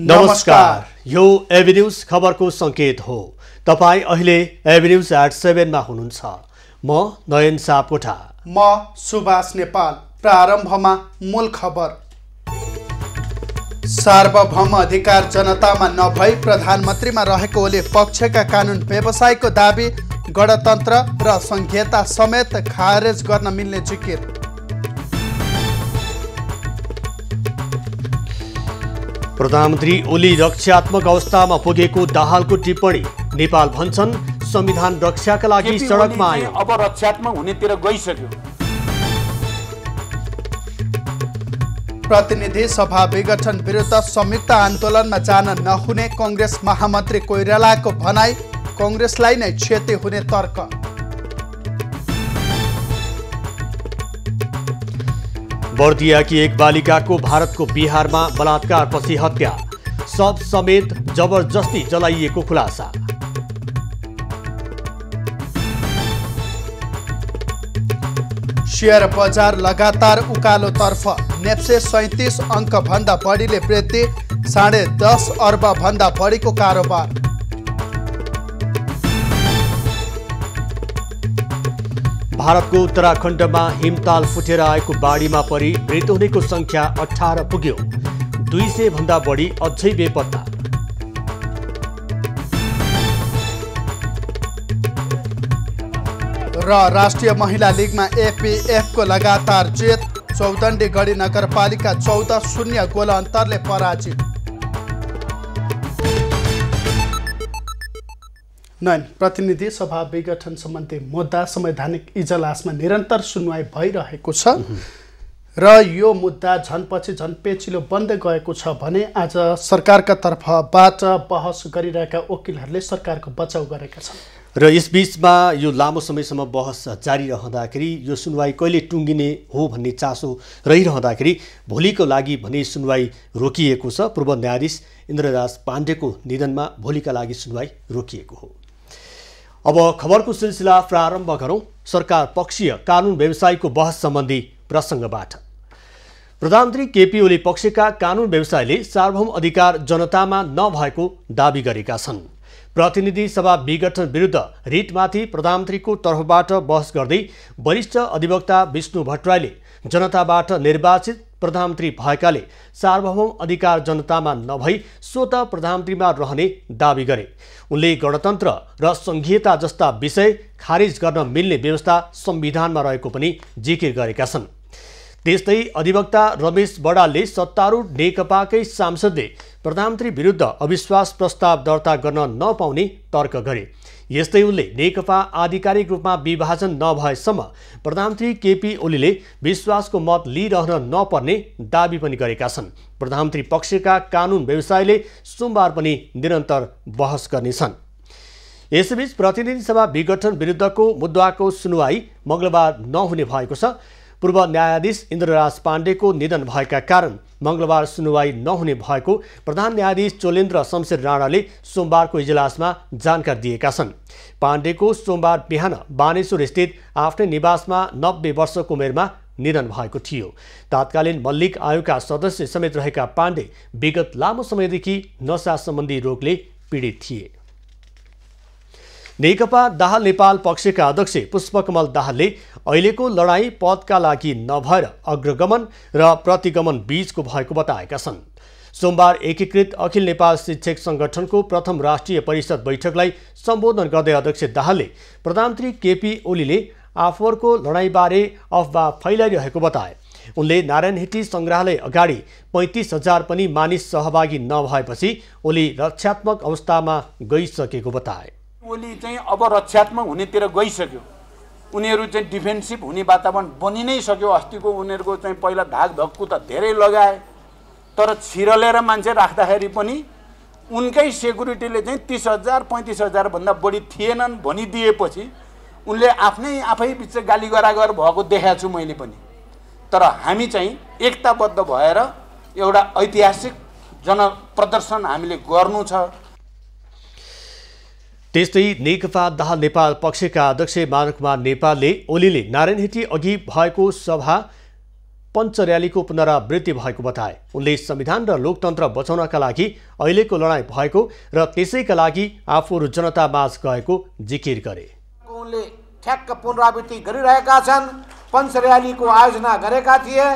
नमस्कार, यो AB news खबरको संकेत हो। तपाई अहिले एबी न्यूज @7 मा हुनुहुन्छ। म नयन सापकोटा, म सुभाष नेपाल। प्रारम्भमा मूल खबर। सार्वभौम अधिकार जनतामा नभई प्रधानमन्त्रीमा रहेको ओली पक्षका कानुन व्यवसायको दाबी, गणतन्त्र र संघीयता समेत खारेज गर्न मिल्ने जिकिर। प्रधानमन्त्री ओली रक्षात्मक अवस्थामा पुगेको दाहालको टिप्पणी। नेपाल भन्छन् संविधान रक्षाका लागि सडकमा आयो। अब रक्षात्मक हुनेतिर गइसक्यो। प्रतिनिधि सभा विघटन विरुद्ध संयुक्त आन्दोलनमा जान नहुने कांग्रेस महामन्त्री कोइरालाको भनाई, कांग्रेसलाई नै क्षति हुने तर्क। बर्दियाकी एक बालिकाको भारतको बिहारमा बलात्कारपछि हत्या, शव समेत जबरजस्ती जलाइएको खुलासा। शेयर बजार लगातार उकालोतर्फ, नेप्से 37 अङ्कभन्दा बढीले वृद्धि, 10.5 अर्ब भन्दा बढीको कारोबार। भारतको उत्तराखण्डमा हिमताल फुटेर आएको बाढीमा परि मृत्यु हुनेको संख्या 18 पुग्यो। 200 भन्दा बढी अझै बेपत्ता। र राष्ट्रिय महिला लिगमा एपीएफको लगातार जित, चौदण्डीगढी नगरपालिका 14-0 गोल अन्तरले पराजित। नयन, प्रतिनिधि सभा विघटन सम्बन्धी मुद्दा संवैधानिक इजलासमा निरन्तर सुनवाई भइरहेको छ र यो मुद्दा झनपछि झन पेचिलो बन्दै गएको छ भने आज सरकारका तर्फबाट बहस गरिरहेका वकिलहरूले सरकारको बचाउ गरेका छन्। र यसबीचमा यो लामो समयसम्म बहस जारी रहँदाखेरि यो सुनवाई कहिले टुङ्गिने हो भन्ने चासो रहिरहँदाखेरि भोलिको लागि भने सुनवाई रोकिएको छ। पूर्व न्यायाधीश इन्द्रराज पाण्डेको निधनमा भोलिका लागि सुनवाई रोकिएको हो। अब खबरको सिलसिला प्रारम्भ गरौँ सरकार पक्षीय कानुन व्यवसायको बहस सम्बन्धी प्रसङ्गबाट। प्रधानमन्त्री केपी ओली पक्षका कानुन व्यवसायले सार्वभौम अधिकार जनतामा नभएको दाबी गरेका छन्। प्रतिनिधि सभा विघटन विरुद्ध रिटमाथि प्रधानमन्त्रीको तर्फबाट बहस गर्दै वरिष्ठ अधिवक्ता विष्णु भट्टराईले जनताबाट निर्वाचित प्रधानमन्त्री भएकाले सार्वभौम अधिकार जनतामा नभई स्वत प्रधानमन्त्रीमा रहने दाबी गरे। उनले गणतन्त्र र संघीयता जस्ता विषय खारिज गर्न मिल्ने व्यवस्था संविधानमा रहेको पनि जिकिर गरेका छन्। त्यस्तै अधिवक्ता रमेश बडालले सत्तारूढ नेकपाकै सांसदले प्रधानमन्त्री विरुद्ध अविश्वास प्रस्ताव दर्ता गर्न नपाउने तर्क गरे। यस्तै उनले नेकपा आधिकारिक रूपमा विभाजन नभएसम्म प्रधानमन्त्री केपी ओलीले विश्वासको मत लिइरहन नपर्ने दाबी पनि गरेका छन्। प्रधानमन्त्री पक्षका कानुन व्यवसायले सोमबार पनि निरन्तर बहस गर्नेछन्। यसैबीच प्रतिनिधि सभा विघटन विरुद्धको मुद्दाको सुनवाई मङ्गलबार नहुने भएको छ। पूर्व न्यायाधीश इन्द्रराज पाण्डेको निधन भएका कारण मङ्गलबार सुनवाई नहुने भएको प्रधान न्यायाधीश चोलेन्द्र शमशेर राणाले सोमबारको इजलासमा जानकारी दिएका छन्। पाण्डेको सोमबार बिहान बानेश्वर स्थित आफ्नै निवासमा 90 वर्षको उमेरमा निधन भएको थियो। तत्कालीन मल्लिक आयोगका सदस्य समेत रहेका पाण्डे विगत लामो समयदेखि नशा सम्बन्धी रोगले पीडित थिए। नेकपा दाहाल नेपाल पक्षका अध्यक्ष पुष्पकमल दाहालले अहिलेको लडाईँ पदका लागि नभएर अग्रगमन र प्रतिगमन बीचको भएको बताएका छन्। सोमबार एकीकृत अखिल नेपाल शिक्षक संगठनको प्रथम राष्ट्रिय परिषद बैठकलाई सम्बोधन गर्दै अध्यक्ष दाहालले प्रधानमन्त्री केपी ओलीले आफूहरूको लडाईँबारे अफवाह फैलाइरहेको बताए। उनले नारायणहिटी सङ्ग्रहालय अगाडि 35,000 पनि मानिस सहभागी नभएपछि ओली रक्षात्मक अवस्थामा गइसकेको बताए। ओली चाहिँ अब रक्षात्मक हुनेतिर गइसक्यो। उनीहरू चाहिँ डिफेन्सिभ हुने वातावरण बनि नै सक्यो। अस्तिको उनीहरूको चाहिँ पहिला धाक धक्कु त धेरै लगाए, तर छिरलेर मान्छे राख्दाखेरि पनि उनकै सेक्युरिटीले चाहिँ 30,000 35,000 भन्दा बढी थिएनन् भनिदिएपछि उनले आफै बिच गाली गरागर भएको देखाएको छु मैले पनि। तर हामी चाहिँ एकताबद्ध भएर एउटा ऐतिहासिक जनप्रदर्शन हामीले गर्नु छ। त्यस्तै नेकपा दाहाल नेपाल पक्षका अध्यक्ष मानकुमार नेपालले ओलीले नारायणहिटी अघि भएको सभा पञ्च र्यालीको पुनरावृत्ति भएको बताए। उनले संविधान र लोकतन्त्र बचाउनका लागि अहिलेको लडाईँ भएको र त्यसैका लागि आफूहरू जनतामाझ गएको जिकिर गरे। उनले ठ्याक्क पुनरावृत्ति गरिरहेका छन्। पञ्च र्यालीको आयोजना गरेका थिए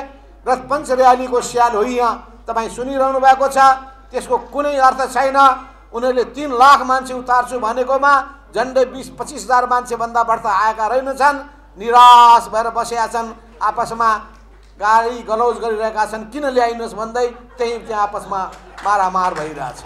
र पञ्च र्यालीको स्याल हो यहाँ तपाईँ सुनिरहनु भएको छ। त्यसको कुनै अर्थ छैन। उनीहरूले 3 लाख मान्छे उतार्छु भनेकोमा झन्डै 20-25 हजार मान्छेभन्दा बढ्ता आएका रहेनछन्। निराश भएर बसेका छन्, आपसमा गाली गलौज गरिरहेका छन्। किन ल्याइनुहोस् भन्दै त्यहाँ आपसमा मारामार भइरहेछ।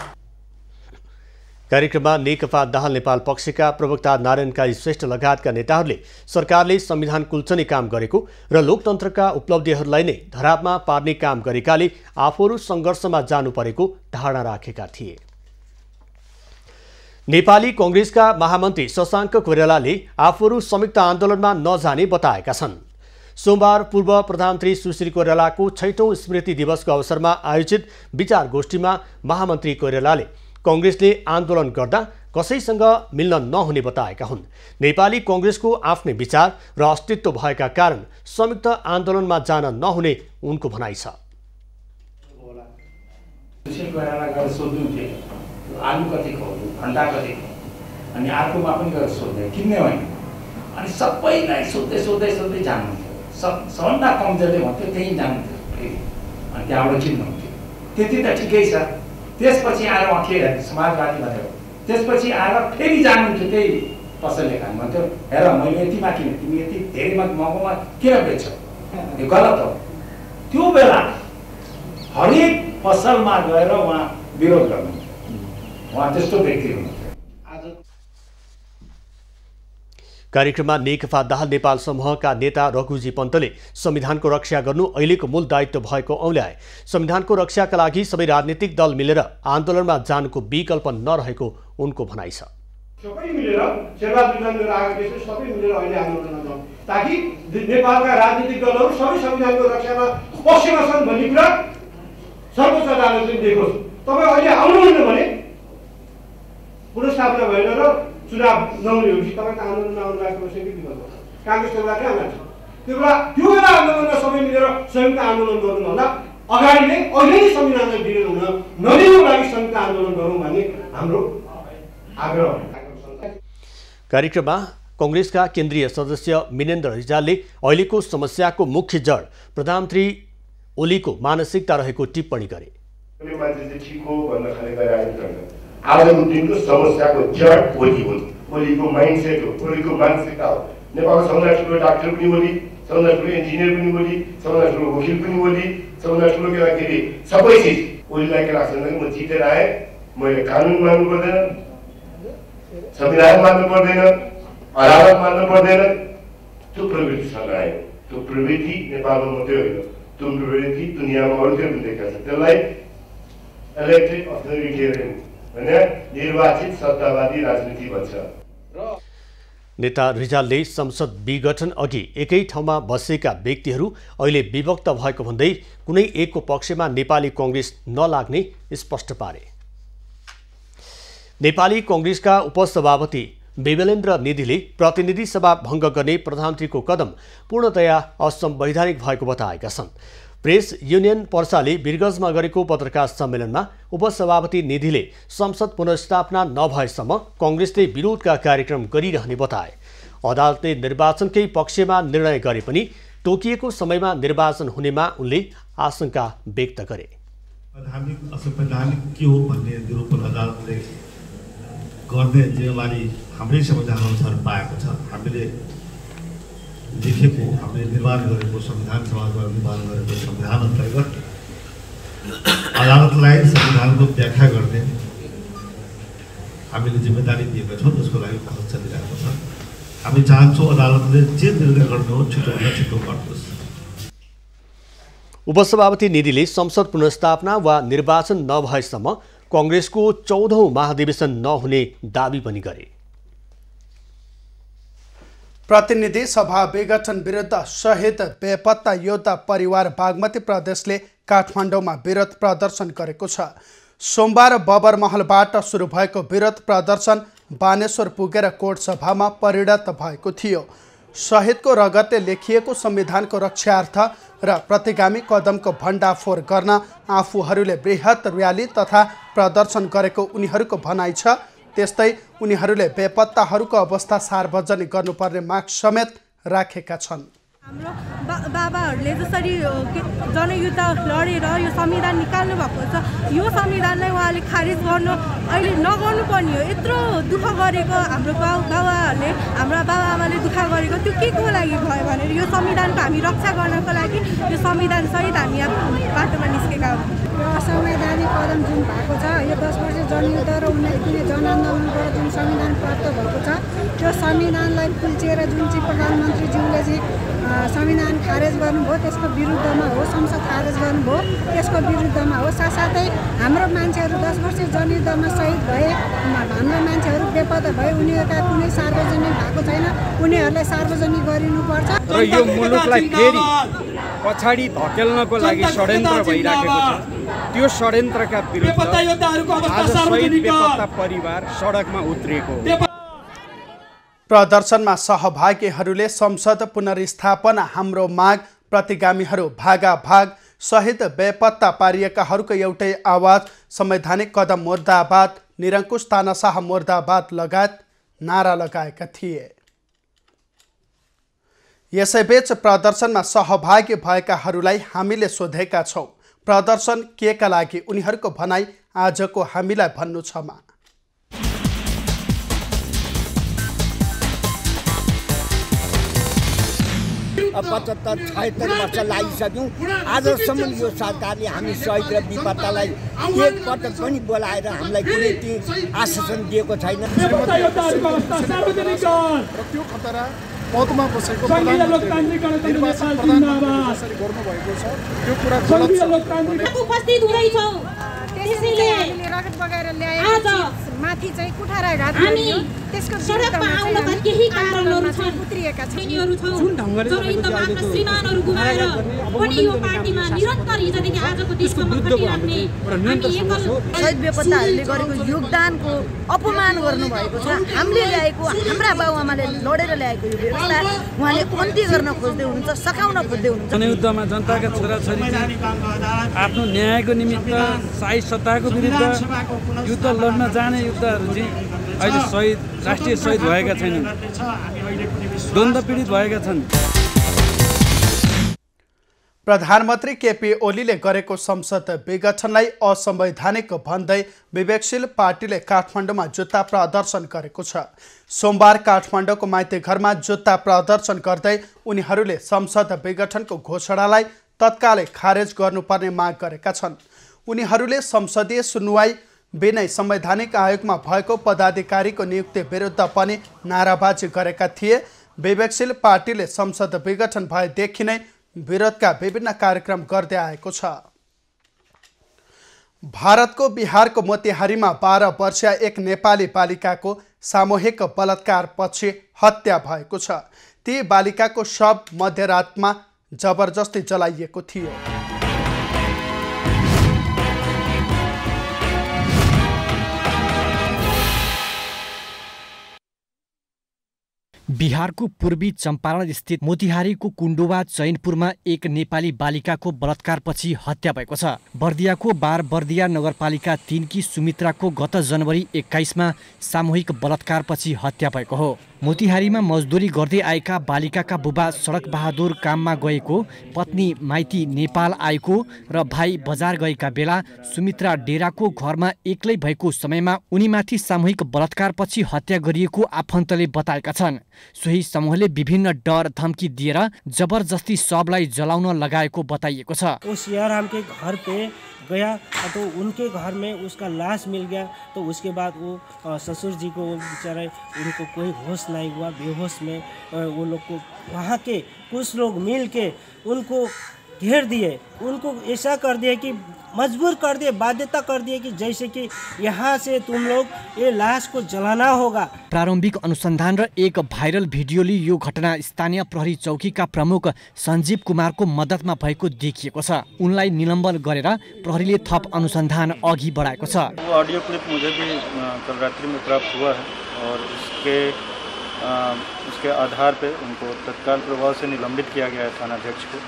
कार्यक्रममा नेकपा दाहाल नेपाल पक्षका प्रवक्ता नारायण काजी श्रेष्ठ लगायतका नेताहरूले सरकारले संविधान कुल्चने काम गरेको र लोकतन्त्रका उपलब्धिहरूलाई नै धरापमा पार्ने काम गरेकाले आफूहरू सङ्घर्षमा जानु परेको धारणा राखेका थिए। नेपाली कांग्रेसका महामन्त्री शशाङ्क कोइरालाले आफूहरू संयुक्त आन्दोलनमा नजाने बताएका छन्। सोमबार पूर्व प्रधानमन्त्री सुश्री कोइरालाको 6औं स्मृति दिवसको अवसरमा आयोजित विचार गोष्ठीमा महामन्त्री कोइरालाले कांग्रेसले आन्दोलन गर्दा कसैसँग मिल्न नहुने बताएका हुन्। नेपाली कांग्रेसको आफ्नै विचार र अस्तित्व भएका कारण संयुक्त आन्दोलनमा जान नहुने उनको भनाइ छ। आलु कतिको हो, भण्डा कतिको, अनि अर्कोमा पनि गएर सोध्दै किन्ने होइन। अनि सबैलाई सोध्दै जान्नुहुन्थ्यो। सबभन्दा कमजोरले भन्थ्यो त्यहीँ जान्नुहुन्थ्यो अनि त्यहाँबाट किन्नुहुन्थ्यो। त्यति त ठिकै छ। त्यसपछि आएर उठेर समाजवादी भनेर त्यसपछि आएर फेरि जान्नुहुन्थ्यो त्यही पसलले खानु भन्थ्यो, हेर मैले यतिमा किने, तिमी यति धेरैमा महँगोमा किन बेच्छौ, यो गलत हो। त्यो बेला हरेक पसलमा गएर उहाँ विरोध गर्नु, उहाँ त्यस्तो व्यक्ति हुनुहुन्थ्यो। कार्यक्रममा नेकपा दाहाल नेपाल समूहका नेता रघुजी पन्तले संविधानको रक्षा गर्नु अहिलेको मूल दायित्व भएको औल्याए। संविधानको रक्षाका लागि सबै राजनीतिक दल मिलेर आन्दोलनमा जानुको विकल्प नरहेको उनको भनाइ छ। सबै मिलेर सेवा जुटाउन लागेको छ, सबै मिलेर अहिले आन्दोलनमा जाउँ ताकि नेपालका राजनीतिक दलहरू सबै संविधानको रक्षामा पक्षमा छन् भन्ने कुरा सर्वोच्च अदालतले देखोस्। तपाईँ अहिले आउनुहुन्न भने पुनर्स्थापना भएन र चुनाव नहुने हो कि तपाईँको आन्दोलनमा आउनु भएको विषयकै विकल्प काङ्ग्रेसको लागि आउँछ। त्यो बेला आन्दोलनमा सबै मिलेर संयुक्त आन्दोलन गर्नुभन्दा अगाडि नै अहिले नै संविधानलाई विरोध हुन नदिनुको लागि संयुक्त आन्दोलन गरौँ भन्ने हाम्रो आग्रह। कार्यक्रममा कांग्रेसका केन्द्रीय सदस्य मिनेन्द्र रिजालले अहिलेको समस्याको मुख्य जड प्रधानमन्त्री ओलीको मानसिकता रहेको टिप्पणी गरे। आजको दिनको समस्याको जड ओली हुन्, ओलीको माइन्डसेट हो, ओलीको मानसिकता हो। नेपालको सबभन्दा ठुलो डाक्टर पनि ओली, सबभन्दा ठुलो इन्जिनियर पनि ओली, सबभन्दा ठुलो वकिल पनि ओली, सबभन्दा ठुलो केटाकेटी सबै चिज ओलीलाई के लाग्छ भने म जितेर आएँ, मैले कानुन मान्नु पर्दैन, संविधान मान्नु पर्दैन, अदालत मान्नु पर्दैन। त्यो प्रवृत्तिसँग आयो। त्यो प्रवृत्ति नेपालमा मात्रै होइन, त्यो प्रवृत्ति दुनियाँमा अरूतिर पनि देखाएको छ। त्यसलाई इलेक्टेड अथोरिटेरियन निर्वाचित सत्तावादी राजनीति भन्छ। नेता रिजालले संसद विघटन अघि एकै ठाउँमा बसेका व्यक्तिहरू अहिले विभक्त भएको भन्दै कुनै एकको पक्षमा नेपाली कांग्रेस नलाग्ने स्पष्ट पारे। नेपाली कांग्रेसका उपसभापति विमलेन्द्र निधिले प्रतिनिधि सभा भङ्ग गर्ने प्रधानमन्त्रीको कदम पूर्णतया असंवैधानिक भएको बताएका छन्। प्रेस युनियन पर्साले वीरगञ्जमा गरेको पत्रकार सम्मेलनमा उपसभापति निधिले संसद पुनर्स्थापना नभएसम्म कांग्रेसले विरोधका कार्यक्रम गरिरहने बताए। अदालतले निर्वाचनकै पक्षमा निर्णय गरे पनि तोकिएको समयमा निर्वाचन हुनेमा उनले आशंका व्यक्त गरे। असंवैधानिक के हो भन्ने निरूपण अदालतले गर्ने जिम्मेवारी हाम्रै संविधान अनुसार पाएको छ। हामीले लेखेको, हामीले निर्माण गरेको संविधान सभाद्वारा निर्माण गरेको संविधान अन्तर्गत अदालतलाई संविधानको व्याख्या गर्ने हामीले जिम्मेदारी दिएका छौँ। त्यसको लागि पहल चलिरहेको छ। हामी चाहन्छौँ अदालतले जे निर्णय गर्नु हो छिटोभन्दा छिटो गर्नुहोस्। उपसभापति निधिले संसद पुनर्स्थापना वा निर्वाचन नभएसम्म कांग्रेसको 14औं महाधिवेशन नहुने दावी पनि गरे। प्रतिनिधि सभा विघटन विरुद्ध शहीद बेपत्ता योद्धा परिवार बागमती प्रदेशले काठमाडौँमा विरोध प्रदर्शन गरेको छ। सोमबार बबरमहलबाट सुरु भएको विरोध प्रदर्शन बानेश्वर पुगेर कोर्ट सभामा परिणत भएको थियो। शहीदको रगतले लेखिएको संविधानको रक्षार्थ र प्रतिगामी कदमको भण्डाफोर गर्न आफूहरूले बृहत र्याली तथा प्रदर्शन गरेको उनीहरूको भनाइ छ। त्यस्तै उनीहरूले बेपत्ताहरूको अवस्था सार्वजनिक गर्नुपर्ने माग समेत राखेका छन्। हाम्रो बाबाहरूले जसरी जनयुद्ध लडेर यो संविधान निकाल्नु भएको छ, यो संविधानलाई उहाँले खारिज गर्नु अहिले नगर्नुपर्ने हो। यत्रो दुःख गरेको हाम्रो बाबाहरूले, हाम्रा बाबाआमाले दुःख गरेको त्यो के को लागि भयो भनेर यो संविधानको हामी रक्षा गर्नको लागि यो संविधान सहित हामी यहाँ बाटोमा निस्केका हौँ। यो असंवैधानिक कदम जुन भएको छ, यो 10 वर्ष जनयुद्ध र 19 जनआन्दोलनबाट जुन संविधान प्राप्त भएको छ, त्यो संविधानलाई कुल्चिएर जुन चाहिँ प्रधानमन्त्रीज्यूले चाहिँ संविधान खारेज गर्नुभयो त्यसको विरुद्धमा हो, संसद खारेज गर्नुभयो त्यसको विरुद्धमा हो। साथसाथै हाम्रो मान्छेहरू 10 वर्ष जनयुद्धमा शहीद भए, हाम्रो मान्छेहरू बेपत्ता भए, उनीहरूका कुनै सार्वजनिक भएको छैन, उनीहरूलाई सार्वजनिक गरिनुपर्छ। र यो मुलुकलाई फेरि पछाडि धकेल्नको लागि षड्यन्त्र भइराखेको छ। त्यो षड्यन्त्रका विरुद्ध आज शहीद बेपत्ता परिवार सडकमा उत्रिएको हो। प्रदर्शनमा सहभागीहरूले संसद पुनर्स्थापना हाम्रो माग, प्रतिगामीहरू भागाभाग, शहीद बेपत्ता पारिएकाहरूको एउटै आवाज, संवैधानिक कदम मुर्दाबाद, निरङ्कुश तानाशाह मुर्दाबाद लगायत नारा लगाएका थिए। यसैबीच प्रदर्शनमा सहभागी भएकाहरूलाई हामीले सोधेका छौँ, प्रदर्शन केका लागि? उनीहरूको भनाइ आजको हामीलाई भन्नु छमा। 75-76 वर्ष लागिसक्यौँ। आजसम्म यो सरकारले हामी शहीद र विपत्तालाई एकपटक पनि बोलाएर हामीलाई कुनै आश्वासन दिएको छैन। पदमा बसेको प्रधानमन्त्री निर्वाचन प्रधानमन्त्रीले जसरी गर्नुभएको छ त्यो कुरा गलत छ। उपस्थित हुँदैछौँ, त्यसैले हामीले रगत बगाएर ल्याएको माथि चाहिँ कुठाराघात गरियो, त्यसको सडकमा आउनका केही कारणहरू छन्, उत्रिएका छन् जुन ढङ्गले जनयुद्धमा आफ्ना श्रीमानहरू गुमाएर पनि यो पार्टीमा निरन्तर हिजोदेखि आजको दिनसम्म खटिराख्ने शहीद बेपत्ताहरूले गरेको योगदानको अपमान गर्नुभएको छ। हामीले ल्याएको, हाम्रा बाबुआमाले लडेर ल्याएको यो व्यवस्था उहाँले अन्त्य गर्न खोज्दै हुनुहुन्छ, सकाउन खोज्दै हुनुहुन्छ। जनयुद्धमा जनताका छोराछोरी आफ्नो न्यायको निमित्त शाही सत्ताको विरुद्ध युद्ध लड्न जाने युद्धहरू चाहिँ अहिले शहीद, राष्ट्रिय शहीद भएका छैनन्, द्वन्द्व पीडित भएका छन्। प्रधानमन्त्री केपी ओलीले गरेको संसद विघटनलाई असंवैधानिक भन्दै विवेकशील पार्टीले काठमाडौँमा जुत्ता प्रदर्शन गरेको छ। सोमबार काठमाडौँको माइतीघरमा जुत्ता प्रदर्शन गर्दै उनीहरूले संसद विघटनको घोषणालाई तत्कालै खारेज गर्नुपर्ने माग गरेका छन्। उनीहरूले संसदीय सुनवाई बिनै संवैधानिक आयोगमा भएको पदाधिकारीको नियुक्ति विरुद्ध पनि नाराबाजी गरेका थिए। विवेकशील पार्टीले संसद विघटन भएदेखि नै विरोधका विभिन्न कार्यक्रम गर्दै आएको छ। भारतको बिहारको मोतिहारीमा 12 वर्षीय एक नेपाली बालिकाको सामूहिक बलात्कारपछि हत्या भएको छ। ती बालिकाको शव मध्यरातमा जबरजस्ती जलाइएको थियो। बिहारको पूर्वी चम्पारण स्थित मोतिहारीको कुण्डोवा चैनपुरमा एक नेपाली बालिकाको बलात्कारपछि हत्या भएको छ। बर्दियाको बर्दिया नगरपालिका 3 की सुमित्राको गत जनवरी 21मा सामूहिक बलात्कारपछि हत्या भएको हो। मोतिहारीमा मजदुरी गर्दै आएका बालिकाका बुबा सडक बहादुर काममा गएको, पत्नी माइती नेपाल आएको र भाइ बजार गएका बेला सुमित्रा डेराको घरमा एक्लै भएको समयमा उनीमाथि सामूहिक बलात्कारपछि हत्या गरिएको आफन्तले बताएका छन्। सोही समूहले विभिन्न डर धम्की दिएर जबरजस्ती शवलाई जलाउन लगाएको बताइएको छ। उस याराम के घर पे गया तो उनके घर में उसका लाश मिल गया, तो उसके बाद वो ससुर जी को बेचारे उनको कोई होश नहीं हुआ, बेहोश में वो लोग को वहाँ के कुछ लोग मिल के उनको घेर दिए, उनको ऐसा कर दिया कि मजबूर कर दिए, बाध्यता कर दिए कि जैसे कि यहाँ से तुम लोग ये लाश को जलाना होगा। प्रारम्भिक अनुसन्धान र एक भाइरल भिडियोले यो घटना स्थानीय प्रहरी चौकीका प्रमुख सञ्जीव कुमारको मद्दतमा भएको देखिएको छ। उनलाई निलम्बन गरेर प्रहरीले थप अनुसन्धान अघि बढाएको छ। वो ऑडियो क्लिप मुझे भी कल रात्रि में प्राप्त हुआ है और उसके उसके आधार पे उनको तत्काल प्रभाव से निलंबित किया गया है थानाध्यक्ष को।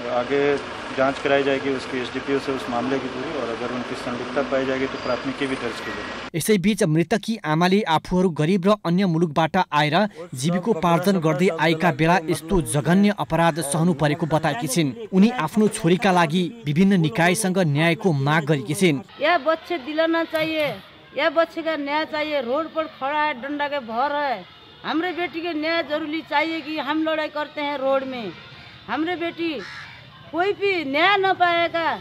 आगे जांच कराई जाएगी उसकी एसडीपीओ से उस मामले की पूरी, और अगर उनकी संलिप्तता पाई जाएगी तो प्राथमिकी भी दर्ज की जाएगी। यसैबीच मृतकी आमाले आफूहरू गरिब र अन्य मुलुकबाट आएर जीविकोपार्जन गर्दै आएका बेला यस्तो जघन्य अपराध सहनु परेको बताएकी छिन्। उनी आफ्नो छोरीका लागि विभिन्न निकायसँग न्यायको माग गरेकी छिन्। यह बच्चे दिलाना चाहिए, यह बच्चे का न्याय चाहिए। रोड पर खड़ा है, डंडा के भर है। हमरे बेटी के न्याय जरूरी चाहिए कि हम लड़ाई करते हैं रोड में, हमरे बेटी कोई भी न्याय न पाएगा।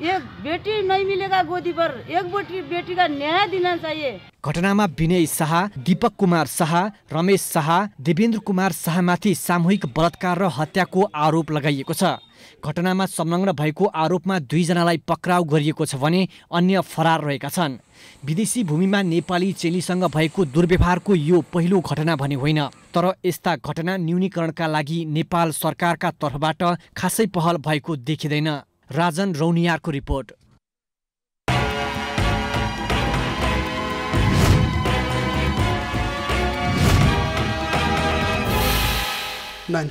ये बेटी नहीं मिलेगा गोदी पर, एक बेटी का न्याय देना चाहिए। घटनामा विनय शाह, दीपक कुमार शाह, रमेश शाह, देवेन्द्र कुमार शाहमाथि सामूहिक बलात्कार र हत्याको आरोप लगाइएको छ। घटनामा संलग्न भएको आरोपमा 2 जनालाई पक्राउ गरिएको छ भने अन्य फरार रहेका छन्। विदेशी भूमिमा नेपाली चेलीसँग भएको दुर्व्यवहारको यो पहिलो घटना भने होइन, तर यस्ता घटना न्यूनीकरणका लागि नेपाल सरकारका तर्फबाट खासै पहल भएको देखिँदैन। राजन रौनियारको रिपोर्ट।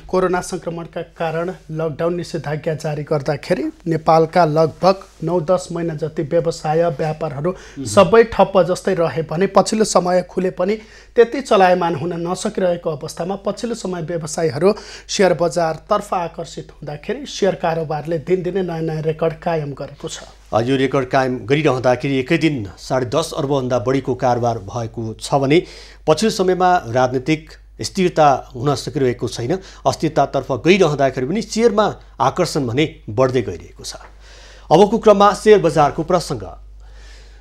कोरोना संक्रमणका कारण लकडाउन निषेधाज्ञा जारी गर्दाखेरि नेपालका लगभग 9-10 महिना जति व्यवसाय व्यापारहरू सबै ठप्प जस्तै रहे भने पछिल्लो समय खुले पनि त्यति चलायमान हुन नसकिरहेको अवस्थामा पछिल्लो समय व्यवसायीहरू शेयर बजारतर्फ आकर्षित हुँदाखेरि शेयर कारोबारले दिनदिनै नयाँ नयाँ रेकर्ड कायम गरेको छ। यो रेकर्ड कायम गरिरहँदाखेरि एकै दिन 10.5 अर्बभन्दा बढीको कारोबार भएको छ भने पछिल्लो समयमा राजनीतिक स्थिरता हुन सकिरहेको छैन। अस्थिरतातर्फ गइरहँदाखेरि पनि शेयरमा आकर्षण भने बढ्दै गइरहेको छ। अबको क्रममा शेयर बजारको प्रसङ्ग।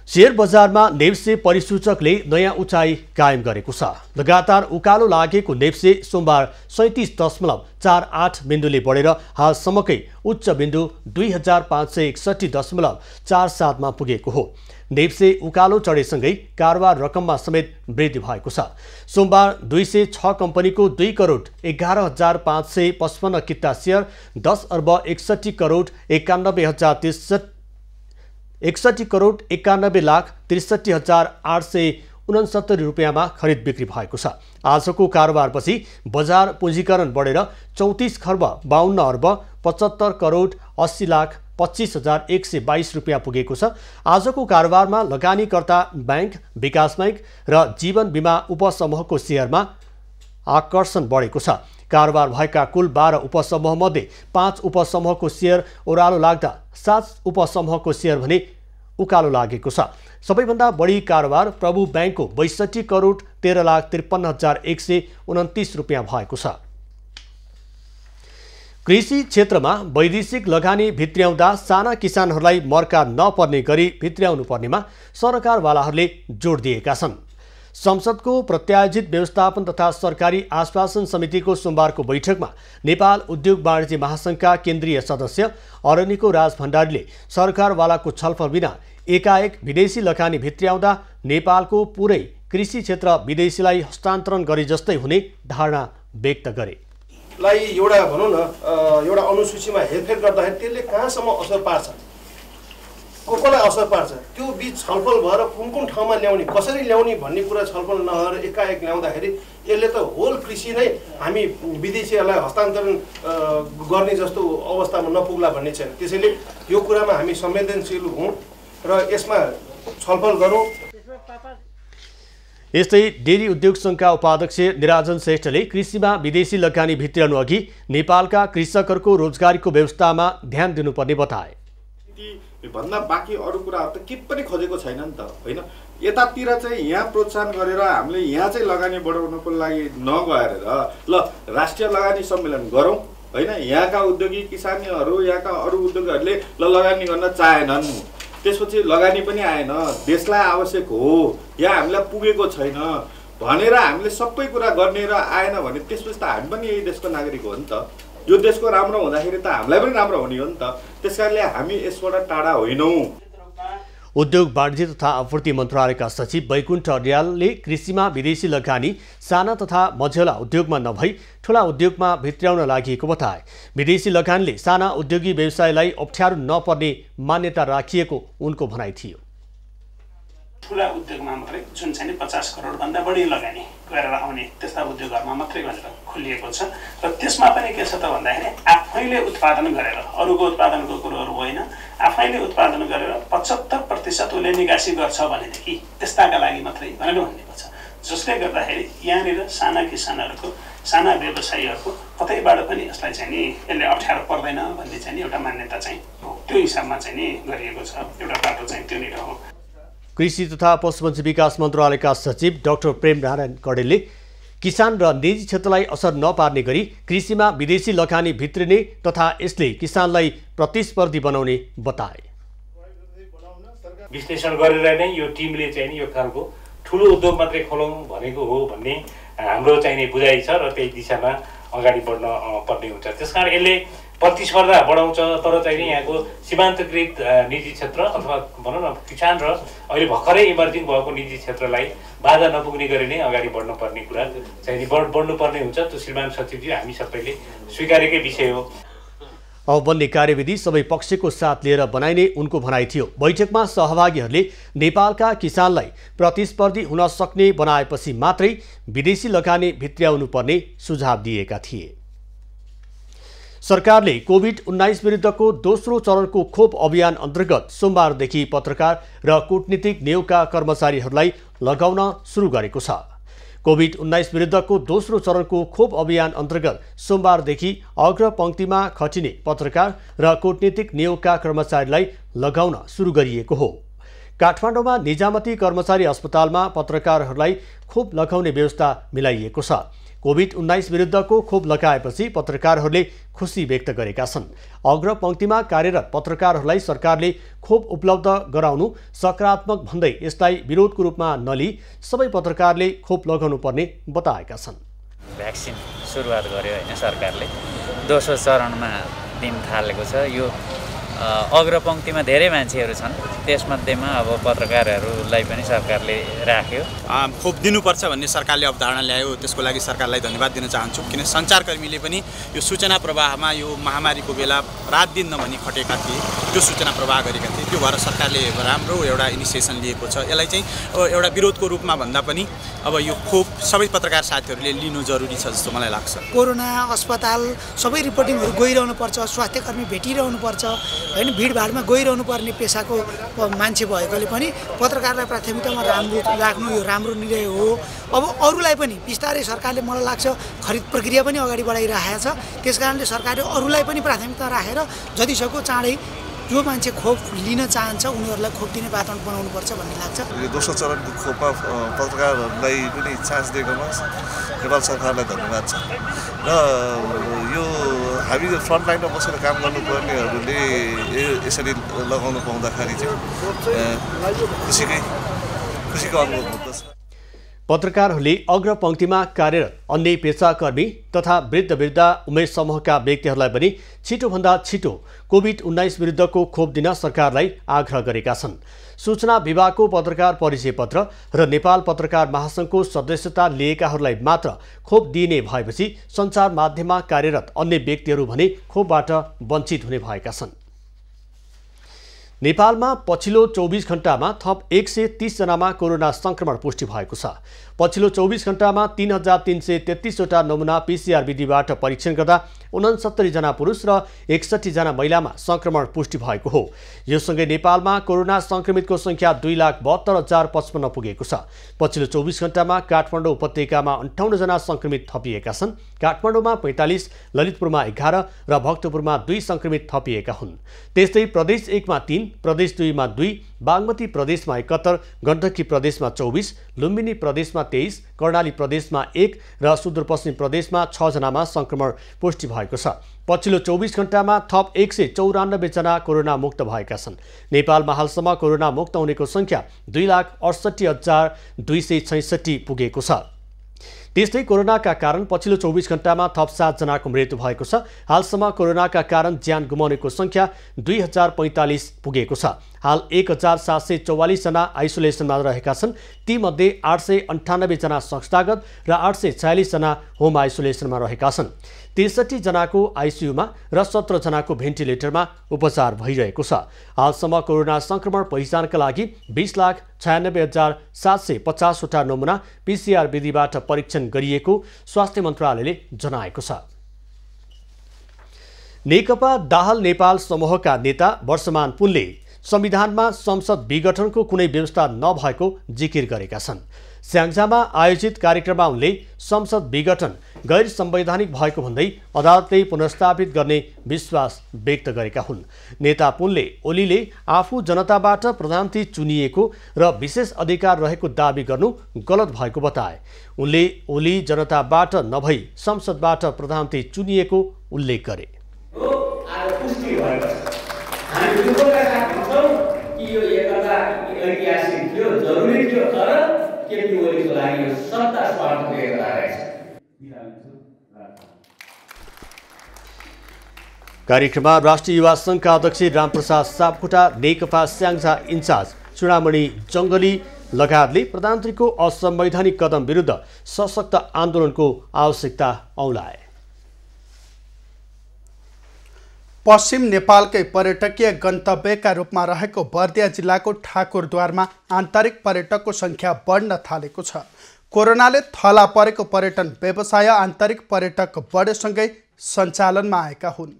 शेयर बजारमा नेप्से परिसूचकले नयाँ उचाइ कायम गरेको छ। लगातार उकालो लागेको नेप्से सोमबार 37.48 बिन्दुले बढेर हालसम्मकै उच्च बिन्दु 2561.47 मा पुगेको हो। नेप्से उकालो चढेसँगै कारोबार रकममा समेत वृद्धि भएको छ। सोमबार 206 कम्पनीको 2 करोड 11,555 किता शेयर 10 अर्ब 61 करोड 91,93,869 रुपियाँमा खरिद बिक्री भएको छ। आजको कारोबारपछि बजार पुँजीकरण बढेर 34 खर्ब 52 अर्ब 75 करोड 80,25,122 रुपियाँ पुगेको छ। आजको कारोबारमा लगानीकर्ता बैंक, विकास बैंक र जीवन बिमा उपसमूहको शेयरमा आकर्षण बढेको छ। कारोबार भएका कुल 12 उपसमूहमध्ये 5 उपसमूहको शेयर ओह्रालो लाग्दा 7 उपसमूहको शेयर भने उकालो लागेको छ। सबैभन्दा बढी कारोबार प्रभु बैंकको 62 करोड 13,53,129 रुपियाँ भएको छ। कृषि क्षेत्रमा वैदेशिक लगानी भित्र्याउँदा साना किसानहरूलाई मर्का नपर्ने गरी भित्र्याउनु पर्नेमा सरकारवालाहरूले जोड दिएका छन्। संसदको प्रत्यायोजित व्यवस्थापन तथा सरकारी आश्वासन समितिको सोमबारको बैठकमा नेपाल उद्योग वाणिज्य महासङ्घका केन्द्रीय सदस्य अरनिको राज भण्डारीले सरकारवालाको छलफल बिना एकाएक विदेशी लगानी भित्र्याउँदा नेपालको पुरै कृषि क्षेत्र विदेशीलाई हस्तान्तरण गरे जस्तै हुने धारणा व्यक्त गरे। एउटा भनौँ न एउटा अनुसूचीमा हेरफेर गर्दाखेरि त्यसले कहाँसम्म असर पार्छ, कसलाई असर पार्छ, त्यो बिच छलफल भएर कुन कुन ठाउँमा ल्याउने, कसरी ल्याउने भन्ने कुरा छलफल नभएर एकाएक ल्याउँदाखेरि यसले त होल कृषि नै हामी विदेशीहरूलाई हस्तान्तरण गर्ने जस्तो अवस्थामा नपुग्ला भन्ने छैन। त्यसैले यो कुरामा हामी संवेदनशील हौँ र यसमा छलफल गरौँ। यस्तै डेरी उद्योग सङ्घका उपाध्यक्ष निराजन श्रेष्ठले कृषिमा विदेशी लगानी भित्र्याउनु अघि नेपालका कृषकहरूको रोजगारीको व्यवस्थामा ध्यान दिनुपर्ने बताए। भन्दा बाँकी अरू कुराहरू त के पनि खोजेको छैन नि त, होइन? यतातिर चाहिँ यहाँ प्रोत्साहन गरेर हामीले यहाँ चाहिँ लगानी बढाउनको लागि नगएर ल राष्ट्रिय लगानी सम्मेलन गरौँ, होइन? यहाँका उद्योगी किसानहरू, यहाँका अरू उद्योगहरूले ल लगानी गर्न चाहेनन्, त्यसपछि लगानी पनि आएन, देशलाई आवश्यक हो, यहाँ हामीलाई पुगेको छैन भनेर हामीले सबै कुरा गर्ने र आएन भने त्यसपछि त हामी पनि यही देशको नागरिक हो नि त। यो देशको राम्रो हुँदाखेरि त हामीलाई पनि राम्रो हुने हो नि त। त्यसकारणले हामी यसबाट टाढा होइनौँ। उद्योग वाणिज्य तथा आपूर्ति मन्त्रालयका सचिव वैकुण्ठ अर्यालले कृषिमा विदेशी लगानी साना तथा मझौला उद्योगमा नभई ठूला उद्योगमा भित्र्याउन लागि बताए। विदेशी लगानीले साना उद्योगी व्यवसायलाई अप्ठ्यारो नपर्ने मान्यता राखिएको उनको भनाइ थियो। ठुला उद्योगमा मात्रै जुन चाहिँ 50 करोडभन्दा बढी लगानी गरेर आउने त्यस्ता उद्योगहरूमा मात्रै भनेर खोलिएको छ र त्यसमा पनि के छ त भन्दाखेरि आफैले उत्पादन गरेर अरूको उत्पादनको कुरोहरू होइन आफैले उत्पादन गरेर 75% उसले निकासी गर्छ भनेदेखि त्यस्ताका लागि मात्रै भनेर भनिएको छ जसले गर्दाखेरि यहाँनिर साना किसानहरूको साना व्यवसायीहरूको कतैबाट पनि यसलाई चाहिँ नि यसले अप्ठ्यारो पर्दैन भन्ने चाहिँ नि एउटा मान्यता चाहिँ हो त्यो हिसाबमा चाहिँ नि गरिएको छ एउटा बाटो चाहिँ त्योनिर हो। कृषि तथा पशुपन्छी विकास मन्त्रालयका सचिव डाक्टर प्रेमनारायण कडेलले किसान र निजी क्षेत्रलाई असर नपार्ने गरी कृषिमा विदेशी लगानी भित्रिने तथा यसले किसानलाई प्रतिस्पर्धी बनाउने बताए। विश्लेषण गरेर नै यो टिमले चाहिँ नि यो खालको ठुलो उद्योग मात्रै खोलौँ भनेको हो भन्ने हाम्रो चाहिने बुझाइ छ र त्यही दिशामा अगाडि बढ्न पर्ने हुन्छ। त्यसकारण यसले प्रतिस्पर्धा बढाउँछ तर चाहिँ यहाँको सीमान्तकृत निजी क्षेत्र अथवा भनौँ न किसान र अहिले भर्खरै इमर्जिङ भएको निजी क्षेत्रलाई बाधा नपुग्ने गरी नै अगाडि बढ्नुपर्ने कुरा चाहिँ बढ्नुपर्ने हुन्छ। त्यो श्रीमान सचिवजी हामी सबैले स्वीकारेकै विषय हो। अब बन्ने कार्यविधि सबै पक्षको साथ लिएर बनाइने उनको भनाइ थियो। बैठकमा सहभागीहरूले नेपालका किसानलाई प्रतिस्पर्धी हुन सक्ने बनाएपछि मात्रै विदेशी लगानी भित्र्याउनु पर्ने सुझाव दिएका थिए। सरकारले कोभिड-19 विरुद्धको दोस्रो चरणको खोप अभियान अन्तर्गत सोमबारदेखि पत्रकार र कूटनीतिक नियोगका कर्मचारीहरूलाई लगाउन सुरु गरेको छ। कोभिड-19 विरुद्धको दोस्रो चरणको खोप अभियान अन्तर्गत सोमबारदेखि अग्रपङ्क्तिमा खटिने पत्रकार र कूटनीतिक नियोगका कर्मचारीलाई लगाउन सुरु गरिएको हो। काठमाडौँमा निजामती कर्मचारी अस्पतालमा पत्रकारहरूलाई खोप लगाउने व्यवस्था मिलाइएको छ। कोभिड-19 विरुद्धको खोप लगाएपछि पत्रकारहरूले खुसी व्यक्त गरेका छन्। अग्रपङ्क्तिमा कार्यरत पत्रकारहरूलाई सरकारले खोप उपलब्ध गराउनु सकारात्मक भन्दै यसलाई विरोधको रूपमा नलिई सबै पत्रकारले खोप लगाउनु पर्ने बताएका छन्। भ्याक्सिन सुरुवात गर्यो होइन सरकारले, दोस्रो चरणमा दिन थालेको छ। यो अग्रपङ्क्तिमा धेरै मान्छेहरू छन्, त्यसमध्येमा अब पत्रकारहरूलाई पनि सरकारले राख्यो। खोप दिनुपर्छ भन्ने सरकारले अवधारणा ल्यायो, त्यसको लागि सरकारलाई धन्यवाद दिन चाहन्छु। किन सञ्चारकर्मीले पनि यो सूचना प्रवाहमा यो महामारीको बेला रात दिन नभनी खटेका थिए, त्यो सूचना प्रवाह गरेका थिए। त्यो भएर सरकारले राम्रो एउटा इनिसिएसन लिएको छ। यसलाई चाहिँ एउटा विरोधको रूपमा भन्दा पनि अब यो खोप सबै पत्रकार साथीहरूले लिनु जरुरी छ जस्तो मलाई लाग्छ। कोरोना अस्पताल सबै रिपोर्टिङहरू गइरहनु पर्छ, स्वास्थ्यकर्मी भेटिरहनु पर्छ होइन, भिडभाडमा गइरहनु पर्ने पेसाको मान्छे भएकोले पनि पत्रकारलाई प्राथमिकतामा राख्नु यो राम्रो निर्णय हो। अब अरूलाई पनि बिस्तारै सरकारले मलाई लाग्छ खरिद प्रक्रिया पनि अगाडि बढाइरहेको छ। त्यसकारणले सरकारले अरूलाई पनि प्राथमिकता राखेर जतिसक्दो चाँडै जो मान्छे खोप लिन चाहन्छ उनीहरूलाई खोप दिने वातावरण बनाउनुपर्छ भन्ने लाग्छ। यो दोस्रो चरणको खोपमा पत्रकारहरूलाई पनि चान्स दिएकोमा नेपाल सरकारलाई धन्यवाद छ। र यो हामी फ्रन्ट लाइनमा बसेर काम गर्नुपर्नेहरूले यसरी लगाउनु पाउँदाखेरि चाहिँ खुसीको अनुभव हुँदछ। पत्रकारहरूले अग्रपङ्क्तिमा कार्यरत अन्य पेसाकर्मी तथा वृद्ध उमेर समूहका व्यक्तिहरूलाई पनि छिटोभन्दा छिटो कोभिड-19 विरुद्धको खोप दिन सरकारलाई आग्रह गरेका छन्। सूचना विभागको पत्रकार परिचय पत्र र नेपाल पत्रकार महासङ्घको सदस्यता लिएकाहरूलाई मात्र खोप दिइने भएपछि सञ्चार माध्यममा कार्यरत अन्य व्यक्तिहरू भने खोपबाट वञ्चित हुने भएका छन्। नेपालमा पछिल्लो 24 घण्टामा थप 130 जनामा कोरोना संक्रमण पुष्टि भएको छ। पछिल्लो 24 घण्टामा 3333 वटा नमुना पीसीआर विधिबाट परीक्षण गर्दा 69 जना पुरुष र 61 जना महिलामा संक्रमण पुष्टि भएको हो। यो सँगै नेपालमा कोरोना संक्रमितको संख्या 2,72,055 पुगेको छ। पछिल्लो 24 घण्टामा काठमाडौँ उपत्यकामा 58 जना संक्रमित थपिएका छन्। काठमाडौँमा 45, ललितपुरमा 11 र भक्तपुरमा 2 संक्रमित थपिएका हुन्। त्यस्तै प्रदेश 1 मा 3, प्रदेश 2 मा 2, बागमती प्रदेशमा 71, गण्डकी प्रदेशमा 24, लुम्बिनी प्रदेशमा 23, कर्णाली प्रदेशमा 1 र सुदूरपश्चिम प्रदेशमा 6 जनामा संक्रमण पुष्टि भएको छ। पछिल्लो 24 घण्टामा थप 194 जना कोरोना मुक्त भएका छन्। नेपालमा हालसम्म कोरोना मुक्त हुनेको संख्या 2,68,266 पुगेको छ। त्यस्तै कोरोनाका कारण पछिल्लो 24 घण्टामा थप 7 जनाको मृत्यु भएको छ। हालसम्म कोरोनाका कारण ज्यान गुमाउनेको संख्या 2045 पुगेको छ। हाल 1744 जना आइसोलेसनमा रहेका छन्। तीमध्ये 898 जना संस्थागत र 846 जना होम आइसोलेसनमा रहेका छन्। 63 जनाको आइसियुमा र 17 जनाको भेन्टिलेटरमा उपचार भइरहेको छ। हालसम्म कोरोना संक्रमण पहिचानका लागि 20,96,750 वटा नमुना PCR विधिबाट परीक्षण गरिएको स्वास्थ्य मन्त्रालयले जनाएको छ। नेकपा दाहाल नेपाल समूहका नेता वर्षमान पुनले संविधानमा संसद विघटनको कुनै व्यवस्था नभएको जिकिर गरेका छन्। स्याङ्जामा आयोजित कार्यक्रममा उनले संसद विघटन गैर संवैधानिक भएको भन्दै अदालतले पुनर्स्थापित गर्ने विश्वास व्यक्त गरेका हुन्। नेता पुनले ओलीले आफू जनताबाट प्रधानमन्त्री चुनिएको र विशेष अधिकार रहेको दावी गर्नु गलत भएको बताए। उनले ओली जनताबाट नभई संसदबाट प्रधानमन्त्री चुनिएको उल्लेख गरे। कार्यक्रममा राष्ट्रिय युवा संघका अध्यक्ष रामप्रसाद सापकोटा, नेकपा स्याङ्जा इन्चार्ज चुडामणि जङ्गली लगायतले प्रधानमन्त्रीको असंवैधानिक कदम विरुद्ध सशक्त आन्दोलनको आवश्यकता औलाए। पश्चिम नेपालकै पर्यटकीय गन्तव्यका रूपमा रहेको बर्दिया जिल्लाको ठाकुरद्वारमा आन्तरिक पर्यटकको संख्या बढ्न थालेको छ। कोरोनाले थला परेको पर्यटन व्यवसाय आन्तरिक पर्यटक बढेसँगै सञ्चालनमा आएका हुन्।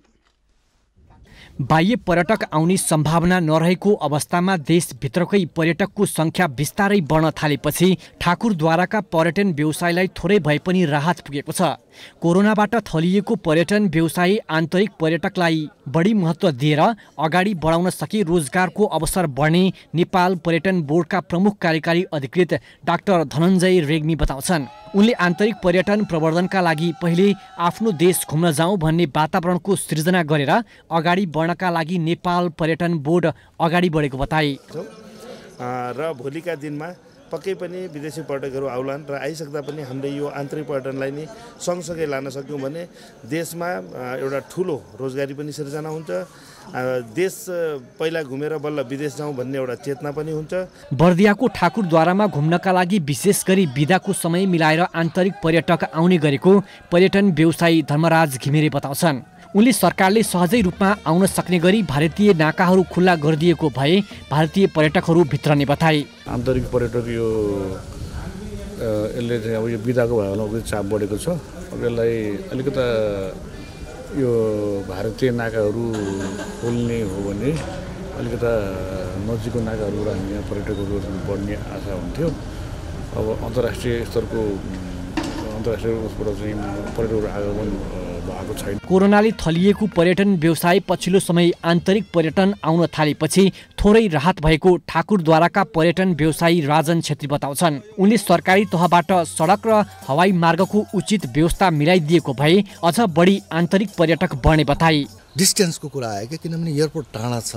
बाह्य पर्यटक आउने सम्भावना नरहेको अवस्थामा देशभित्रकै पर्यटकको संख्या बिस्तारै बढ्न थालेपछि ठाकुरद्वाराका पर्यटन व्यवसायलाई थोरै भए पनि राहत पुगेको छ। कोरोनाबाट थलिएको पर्यटन व्यवसाय आन्तरिक पर्यटकलाई बढी महत्त्व दिएर अगाडि बढाउन सके रोजगारको अवसर बढ्ने नेपाल पर्यटन बोर्डका प्रमुख कार्यकारी अधिकृत डाक्टर धनञ्जय रेग्मी बताउँछन्। उनले आन्तरिक पर्यटन प्रवर्धनका लागि पहिले आफ्नो देश घुम्न जाउँ भन्ने वातावरणको सृजना गरेर अगाडि बढ्नका लागि नेपाल पर्यटन बोर्ड अगाडि बढेको बताए। र भोलिका दिनमा पक्कै पनि विदेशी पर्यटकहरू आउलान् र आइसक्दा पनि हामीले यो आन्तरिक पर्यटनलाई नै सँगसँगै लान सक्यौँ भने देशमा एउटा ठुलो रोजगारी पनि सिर्जना हुन्छ। देश पहिला घुमेर बल्ल विदेश जाउँ भन्ने एउटा चेतना पनि हुन्छ। बर्दियाको ठाकुरद्वारामा घुम्नका लागि विशेष गरी बिदाको समय मिलाएर आन्तरिक पर्यटक आउने गरेको पर्यटन व्यवसायी धर्मराज घिमिरे बताउँछन्। उनले सरकारले सहजै रूपमा आउन सक्ने गरी भारतीय नाकाहरू खुल्ला गरिदिएको भए भारतीय पर्यटकहरू भित्रने बताए। आन्तरिक पर्यटक यो यसले चाहिँ अब यो बिदाको भएर चाप बढेको छ। अब यसलाई अलिकता यो भारतीय नाकाहरू खोल्ने हो भने अलिकता नजिकको नाकाहरूबाट हामी यहाँ पर्यटकहरू बढ्ने आशा हुन्थ्यो। अब अन्तर्राष्ट्रिय स्तरको अन्तर्राष्ट्रिय उसबाट चाहिँ पर्यटकहरू आगमन भएको छैन। कोरोनाले थलिएको पर्यटन व्यवसाय पछिल्लो समय आन्तरिक पर्यटन आउन थालेपछि थोरै राहत भएको ठाकुरद्वाराका पर्यटन व्यवसायी राजन छेत्री बताउँछन्। उनले सरकारी तहबाट सडक र हवाई मार्गको उचित व्यवस्था मिलाइदिएको भए अझ बढी आन्तरिक पर्यटक बढ्ने बताए। डिस्टेन्सको कुरा आयो क्या, किनभने एयरपोर्ट टाढा छ।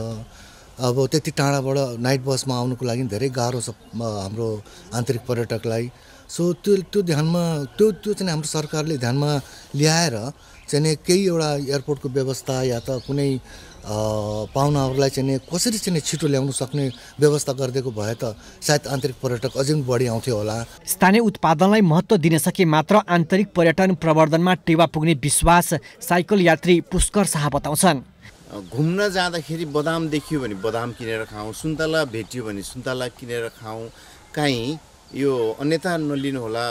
अब त्यति टाढाबाट नाइट बसमा आउनुको लागि धेरै गाह्रो छ हाम्रो आन्तरिक पर्यटकलाई। सो त्यो ध्यानमा त्यो चाहिँ हाम्रो सरकारले ध्यानमा ल्याएर चाहिँ केही एउटा एयरपोर्टको व्यवस्था या त कुनै पाहुनाहरूलाई चाहिँ कसरी चाहिँ छिटो ल्याउन सक्ने व्यवस्था गरिदिएको भए त सायद आन्तरिक पर्यटक अझै पनि बढी आउँथ्यो होला। स्थानीय उत्पादनलाई महत्त्व दिन सके मात्र आन्तरिक पर्यटन प्रवर्धनमा टेवा पुग्ने विश्वास साइकल यात्री पुष्कर शाह बताउँछन्। घुम्न जाँदाखेरि बदाम देखियो भने बदाम किनेर खाउँ, सुन्तला भेटियो भने सुन्तला किनेर खाउँ, काहीँ यो अन्यथा नलिनु होला,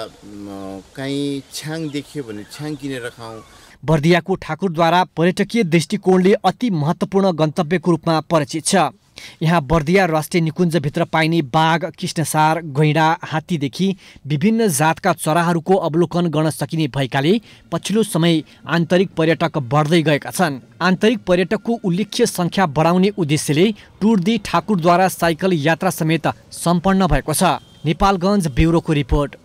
काहीँ छ्याङ देखियो भने छ्याङ किनेर खाउँ। बर्दियाको ठाकुरद्वारा पर्यटकीय दृष्टिकोणले अति महत्त्वपूर्ण गन्तव्यको रूपमा परिचित छ। यहाँ बर्दिया राष्ट्रिय निकुञ्जभित्र पाइने बाघ, कृष्णसार, गैँडा, हात्तीदेखि विभिन्न जातका चराहरूको अवलोकन गर्न सकिने भएकाले पछिल्लो समय आन्तरिक पर्यटक बढ्दै गएका छन्। आन्तरिक पर्यटकको उल्लेख्य सङ्ख्या बढाउने उद्देश्यले टुर दी ठाकुरद्वारा साइकल यात्रा समेत सम्पन्न भएको छ। नेपालगञ्ज ब्युरोको रिपोर्ट।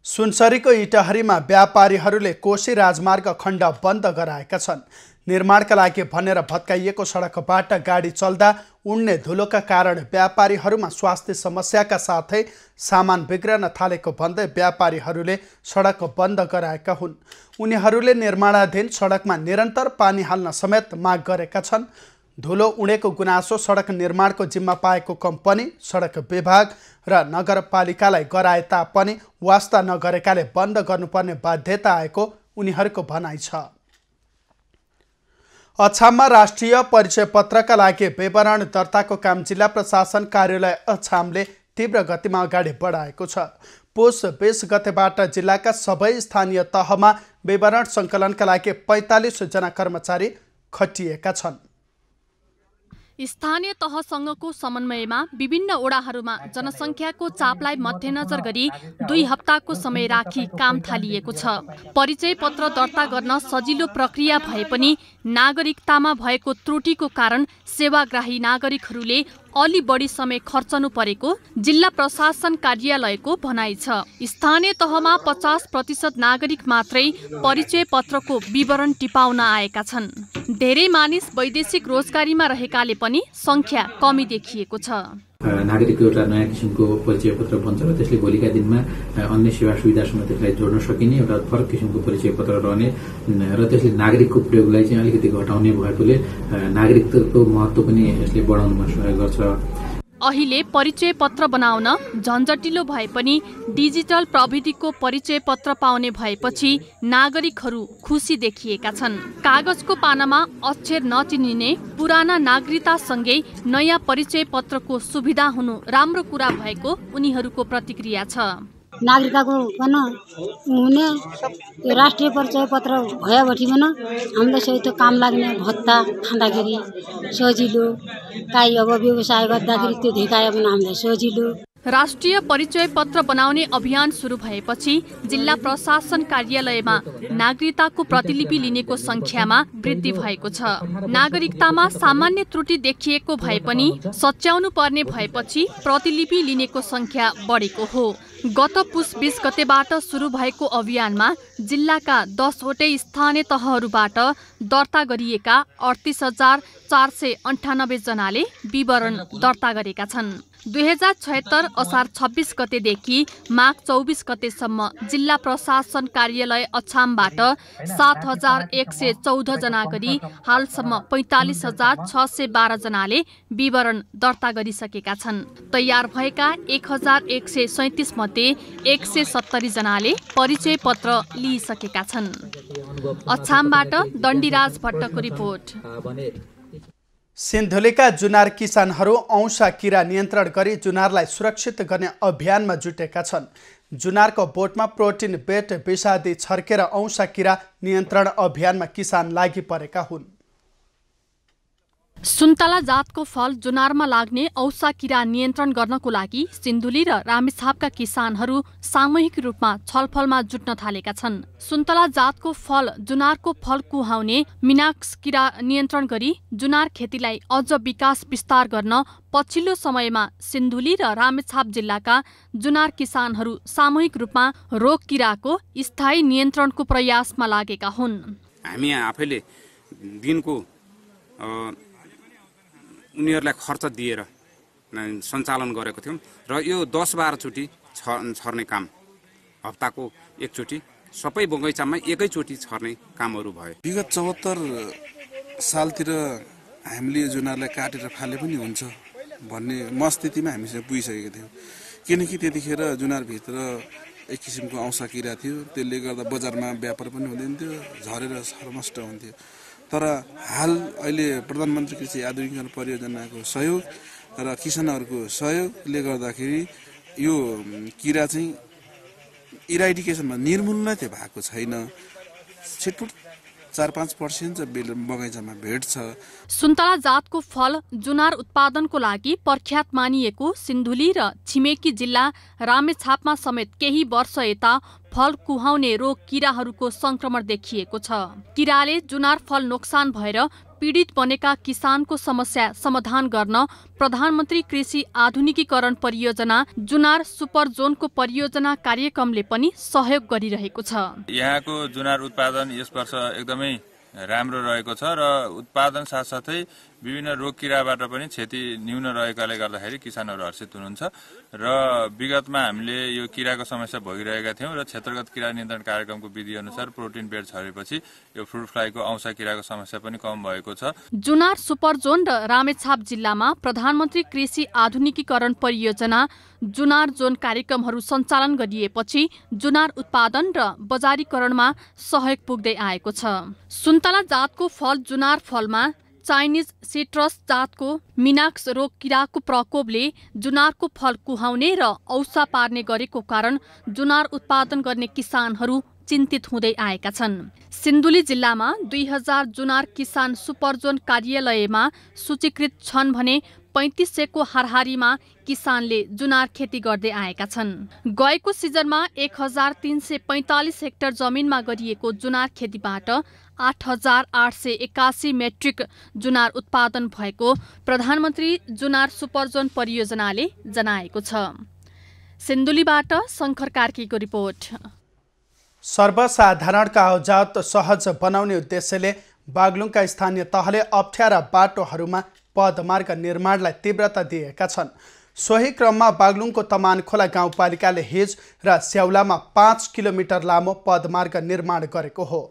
सुनसरीको इटहरीमा व्यापारीहरूले कोशी राजमार्ग खण्ड बन्द गराएका छन्। निर्माणका लागि भनेर भत्काइएको सडकबाट गाडी चल्दा उड्ने धुलोका कारण व्यापारीहरूमा स्वास्थ्य समस्याका साथै सामान बिग्रन थालेको भन्दै व्यापारीहरूले सडक बन्द गराएका हुन्। उनीहरूले निर्माणाधीन सडकमा निरन्तर पानी हाल्न समेत माग गरेका छन्। धुलो उडेको गुनासो सडक निर्माणको जिम्मा पाएको कम्पनी, सडक विभाग र नगरपालिकालाई गराए तापनि वास्ता नगरेकाले बन्द गर्नुपर्ने बाध्यता आएको उनीहरूको भनाइ छ। अछाममा राष्ट्रिय परिचय पत्रका लागि विवरण दर्ताको काम जिल्ला प्रशासन कार्यालय अछामले तीव्र गतिमा अगाडि बढाएको छ। पुस 20 गतेबाट जिल्लाका सबै स्थानीय तहमा विवरण सङ्कलनका लागि 45 जना कर्मचारी खटिएका छन्। स्थानीय तहसँगको समन्वयमा विभिन्न ओडाहरूमा जनसङ्ख्याको चापलाई मध्यनजर गरी 2 हप्ताको समय राखी काम थालिएको छ। परिचय पत्र दर्ता गर्न सजिलो प्रक्रिया भए पनि नागरिकतामा भएको त्रुटिको कारण सेवाग्राही नागरिकहरूले अलि बढी समय खर्चनु परेको जिल्ला प्रशासन कार्यालयको भनाइ छ। स्थानीय तहमा 50% नागरिक मात्रै परिचय पत्रको विवरण टिपाउन आएका छन्। धेरै मानिस वैदेशिक रोजगारीमा रहेकाले पनि संख्या कमी देखिएको छ। नागरिकको एउटा नयाँ किसिमको परिचय पत्र बन्छ र त्यसले भोलिका दिनमा अन्य सेवा सुविधासँग त्यसलाई जोड्न सकिने एउटा फरक किसिमको परिचय पत्र रहने र त्यसले नागरिकको प्रयोगलाई चाहिँ अलिकति घटाउने भएकोले नागरिकताको महत्त्व पनि यसले बढाउनमा सहयोग गर्छ। अहिले परिचय पत्र बनाउन झन्झटिलो भए पनि डिजिटल प्रविधिको परिचय पत्र पाउने भएपछि नागरिकहरू खुसी देखिएका छन्। कागजको पानामा अक्षर नचिनिने पुराना नागरिकतासँगै नयाँ परिचय पत्रको सुविधा हुनु राम्रो कुरा भएको उनीहरूको प्रतिक्रिया छ। नागरिकताको भन हुने राष्ट्रिय परिचय पत्र भएपछि भन हामीलाई सही त काम लाग्ने भत्ता खाँदाखेरि सजिलो, काहीँ अब व्यवसाय गर्दाखेरि त्यो देखायो भने हामीलाई सजिलो। राष्ट्रिय परिचय पत्र बनाउने अभियान सुरु भएपछि जिल्ला प्रशासन कार्यालयमा नागरिकताको प्रतिलिपि लिनेको संख्यामा वृद्धि भएको छ। नागरिकतामा सामान्य त्रुटि देखिएको भए पनि सच्याउनु पर्ने भएपछि प्रतिलिपि लिनेको संख्या बढेको हो। गत पुस 20 गतेबाट सुरु भएको अभियानमा जिल्लाका 10 वटै स्थानीय तहहरूबाट दर्ता गरिएका 38,498 जनाले विवरण दर्ता गरेका छन्। 2076 असार 26 गतेदेखि माघ 24 गतेसम्म जिल्ला प्रशासन कार्यालय अछामबाट 7,114 जना गरी हालसम्म 45,612 जनाले विवरण दर्ता गरिसकेका छन्। तयार भएका 1,137 मध्ये 170 जनाले परिचय पत्र लिइसकेका छन्। अछामबाट दण्डीराज भट्टको रिपोर्ट। सिन्धुलीका जुनार किसानहरू औँसा किरा नियन्त्रण गरी जुनारलाई सुरक्षित गर्ने अभियानमा जुटेका छन्। जुनारको बोटमा प्रोटिन बेट विषादी छर्केर औँसा किरा नियन्त्रण अभियानमा किसान लागि परेका हुन्। सुन्तला जातको फल जुनारमा लाग्ने औसा किरा नियन्त्रण गर्नको लागि सिन्धुली र रामेछापका किसानहरू सामूहिक रूपमा छलफलमा जुट्न थालेका छन्। सुन्तला जातको फल जुनारको फल कुहाउने मिनाक्स किरा नियन्त्रण गरी जुनार खेतीलाई अझ विकास विस्तार गर्न पछिल्लो समयमा सिन्धुली र रामेछाप जिल्लाका जुनार किसानहरू सामूहिक रूपमा रोग किराको स्थायी नियन्त्रणको प्रयासमा लागेका हुन्। हामी आफैले दिनको उनीहरूलाई खर्च दिएर सञ्चालन गरेको थियौँ र यो 10-12 चोटि छर्ने काम हप्ताको एकचोटि सबै बगैँचामा एकैचोटि छर्ने कामहरू भयो। विगत 74 सालतिर हामीले यो जुनारलाई काटेर फाले पनि हुन्छ भन्ने मनस्थितिमा हामीसँग पुगिसकेका थियौँ, किनकि त्यतिखेर जुनारभित्र एक किसिमको औँसा किरा थियो, त्यसले गर्दा बजारमा व्यापार पनि हुँदैन थियो, झरेर सर्मष्ट हुन्थ्यो। तर हाल अहिले प्रधानमन्त्री कृषि आधुनिकीकरण परियोजनाको सहयोग र किसानहरूको सहयोगले गर्दाखेरि यो किरा चाहिँ इराडिकेसनमा निर्मूलनै त्यो भएको छैन। छिटपुट 4-5% बगैँचामा भेट्छ। सुन्तला जातको फल जुनार उत्पादनको लागि प्रख्यात मानिएको सिन्धुली र छिमेकी जिल्ला रामेछापमा समेत केही वर्ष यता फल कुहाउने रोग किराहरूको संक्रमण देखिएको छ। किराले जुनार फल नोक्सान भएर पीडित बनेका किसानको समस्या समाधान गर्न प्रधानमन्त्री कृषि आधुनिकीकरण परियोजना जुनार सुपर जोनको परियोजना कार्यक्रमले पनि सहयोग गरिरहेको छ। यहाँको जुनार उत्पादन यस वर्ष एकदमै राम्रो रहेको छ र उत्पादन साथसाथै विभिन्न रोग किराबाट पनि क्षति न्यून रहेकाले गर्दाखेरि किसानहरू हर्षित हुनुहुन्छ र विगतमा हामीले यो किराको समस्या भोगिरहेका थियौं र क्षेत्रगत किरा नियन्त्रण कार्यक्रमको विधि अनुसार प्रोटिन बेड छरेपछि यो फ्रुट फ्लाईको औसा किराको समस्या पनि कम भएको छ। जुनार सुपर जोन र रामेछाप जिल्लामा प्रधानमन्त्री कृषि आधुनिकीकरण परियोजना जुनार जोन कार्यक्रमहरू सञ्चालन गरिएपछि जुनार उत्पादन र बजारीकरणमा सहयोग पुग्दै आएको छ। सुन्तला जातको फल जुनार फलमा चाइनिज सिट्रस जातको मिनाक्स रोग किराको प्रकोपले जुनारको फल कुहाउने र औसा पार्ने गरेको कारण जुनार उत्पादन गर्ने किसानहरू चिन्तित हुँदै आएका छन्। सिन्धुली जिल्लामा 2000 जुनार किसान सुपरजोन कार्यालयमा सूचीकृत छन् भने 3500 को हारहारीमा किसानले जुनार खेती गर्दै आएका छन्। गएको सिजनमा 1345 हेक्टर जमिनमा गरिएको जुनार खेतीबाट 8881 मेट्रिक जुनार उत्पादन भएको प्रधानमन्त्री जुनार सुपरजोन परियोजनाले जनाएको छ। सिन्धुलीबाट शङ्कर कार्कीको रिपोर्ट। सर्वसाधारणका आवजात सहज बनाउने उद्देश्यले बागलुङका स्थानीय तहले अप्ठ्यारा बाटोहरूमा पदमार्ग निर्माणलाई तीव्रता दिएका छन्। सोही क्रममा बागलुङको तमानखोला गाउँपालिकाले हिज र स्याउलामा 5 किलोमिटर लामो पदमार्ग निर्माण गरेको हो।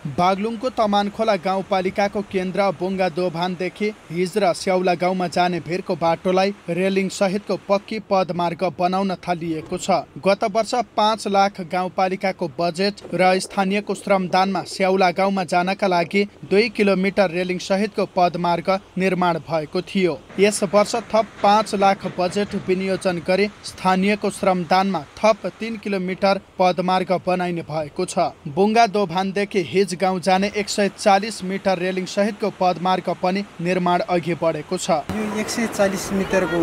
बागलुङको तमानखोला गाउँपालिकाको केन्द्र बुङ्गा दोभानदेखि हिज र स्याउला गाउँमा जाने भिरको बाटोलाई रेलिङ सहितको पक्की पदमार्ग बनाउन थालिएको छ। गत वर्ष 5 लाख गाउँपालिकाको बजेट र स्थानीयको श्रमदानमा स्याउला गाउँमा जानका लागि 2 किलोमिटर रेलिङ सहितको पदमार्ग निर्माण भएको थियो। यस वर्ष थप 5 लाख बजेट विनियोजन गरी स्थानीयको श्रमदानमा थप 3 किलोमिटर पदमार्ग बनाइने भएको छ। बुङ्गा दोभानदेखि हिज गाउँ जाने 140 मिटर रेलिङ सहितको पदमार्ग पनि निर्माण अघि बढेको छ। यो 140 मिटरको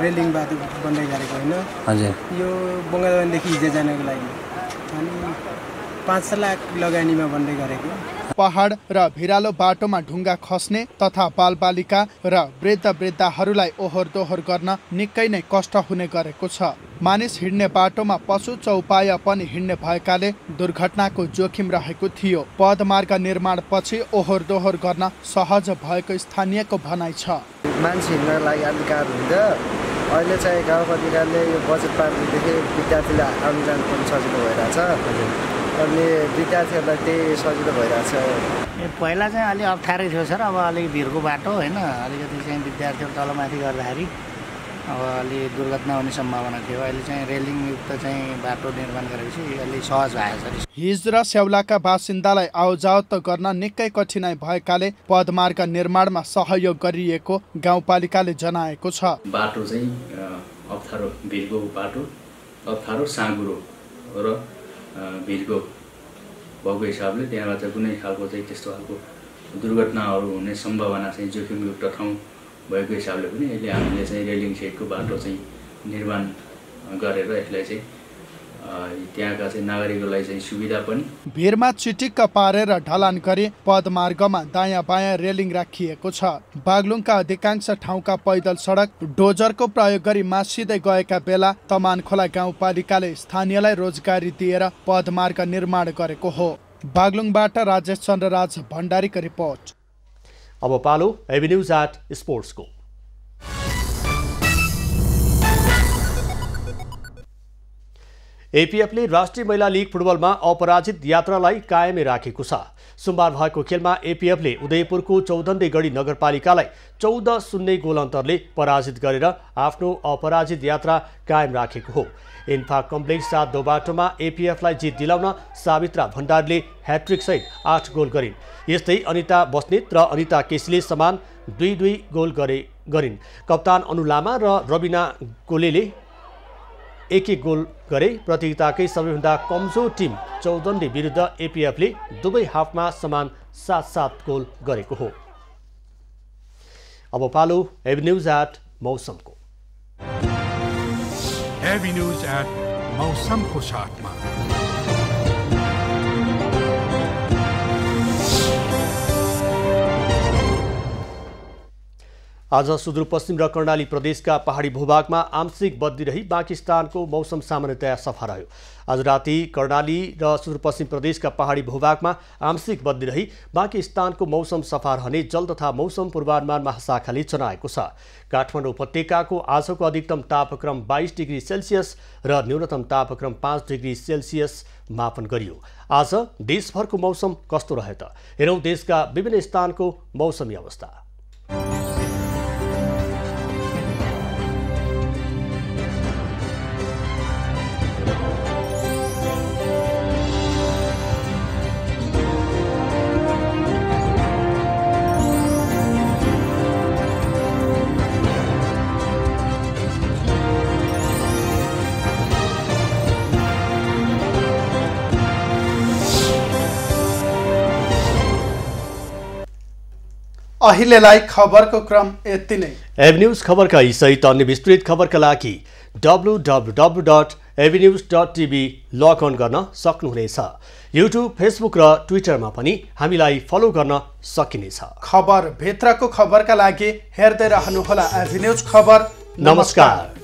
रेलिङ बाटो बन्दै गरेको होइन हजुर। यो बङ्गालदेखि हिजो जानको लागि अनि 5 लाख लगानीमा बन्दै गरेको। पहाड र भिरालो बाटोमा ढुङ्गा खस्ने तथा बालबालिका र वृद्धहरूलाई ओहोर दोहोर गर्न निकै नै कष्ट हुने गरेको छ। मानिस हिँड्ने बाटोमा पशु चौपाया पनि हिँड्ने भएकाले दुर्घटनाको जोखिम रहेको थियो। पदमार्ग निर्माण पछि ओहोर दोहोर गर्न सहज भएको स्थानीयको भनाइ छ। मान्छे हिँड्न लागि अलिक गाह्रो हुन्छ। अहिले चाहिँ गाउँपालिकाले यो बजेट पार्टीदेखि विद्यार्थीलाई आउनु जानु पनि सजिलो भइरहेछ अनि विद्यार्थीहरूलाई त्यही सजिलो भइरहेछ। पहिला चाहिँ अलिक अप्ठ्यारै थियो सर। अब अलिक भिरको बाटो होइन, अलिकति चाहिँ विद्यार्थीहरू तलमाथि गर्दाखेरि अब अलि दुर्घटना हुने सम्भावना थियो। अहिले चाहिँ रेलिङयुक्त चाहिँ बाटो निर्माण गरेपछि अलि सहज भएको छ। हिज र स्याउलाका बासिन्दालाई आवजावत गर्न निकै कठिनाइ भएकाले पदमार्ग निर्माणमा सहयोग गरिएको गाउँपालिकाले जनाएको छ। बाटो चाहिँ अप्ठ्यारो, भिरको बाटो अप्ठ्यारो, साँघुरो र भिरको भएको हिसाबले त्यहाँबाट कुनै खालको चाहिँ त्यस्तो खालको दुर्घटनाहरू हुने सम्भावना चाहिँ जोखिमयुक्त ठाउँ भएको हिसाबले पनि अहिले हामीले चाहिँ रेलिङ सेटको बाटो चाहिँ निर्माण गरेर यसलाई चाहिँ त्यहाँका चाहिँ नागरिकहरूलाई चाहिँ सुविधा पनि। भिरमा चिटिक्क पारेर ढलान गरी पदमार्गमा दायाँ बायाँ रेलिङ राखिएको छ। बागलुङका अधिकांश ठाउँका पैदल सडक डोजरको प्रयोग गरी मासिँदै गएका बेला तमानखोला गाउँपालिकाले स्थानीयलाई रोजगारी दिएर पदमार्ग निर्माण गरेको हो। बागलुङबाट राजेश चन्द्रराज भण्डारीको रिपोर्ट। अब पालो एभिन्यूज एट स्पोर्ट्सको। एपीएफले राष्ट्रिय महिला लीग फुटबलमा अपराजित यात्रालाई कायमै राखेको छ। सोमबार भएको खेलमा एपीएफले उदयपुरको चौधन्देगढी नगरपालिकालाई 14-0 गोल अन्तरले पराजित गरेर आफ्नो अपराजित यात्रा कायम राखेको हो। इन्फा कम्प्लेक्स 7 दोबाटोमा एपीएफलाई जित दिलाउन सावित्रा भण्डारीले ह्याट्रिक सहित 8 गोल गरिन्। यस्तै अनिता बस्नेत र अनिता केसीले समान 2-2 गोल गरिन्। कप्तान अनु लामा र रबिना कोलेले 1-1 गोल गरे। प्रतियोगिताकै सबैभन्दा कमजोर टिम चौधन्दी विरुद्ध एपीएफले दुवै हाफमा समान 7-7 गोल गरेको हो। अब पालो एभिन्यूज एट मौसमको। एभिन्यूज एट मौसमको साथमा आज सुदूरपश्चिम र कर्णाली प्रदेशका पहाडी भूभागमा आंशिक बदली रही बाँकी स्थानको मौसम सामान्यतया सफा रह्यो। आज राति कर्णाली र सुदूरपश्चिम प्रदेशका पहाडी भूभागमा आंशिक बदली रही बाँकी स्थानको मौसम सफा रहने जल तथा मौसम पूर्वानुमान महाशाखाले जनाएको छ। काठमाडौँ उपत्यकाको आजको अधिकतम तापक्रम 22 डिग्री सेल्सियस र न्यूनतम तापक्रम 5 डिग्री सेल्सियस मापन गरियो। आज देशभरको मौसम कस्तो रह्यो त? हेरौँ देशका विभिन्न स्थानको मौसमी अवस्था। अहिलेलाई खबरको क्रम यति नै। एबी न्यूज खबरका यी सहित अन्य विस्तृत खबरका लागि www.abnews.tv लगअन गर्न सक्नुहुनेछ। युट्युब, फेसबुक र ट्विटरमा पनि हामीलाई फलो गर्न सकिनेछ। खबर भित्रको खबरका लागि हेर्दै रहनुहोला एबी न्यूज खबर। नमस्कार।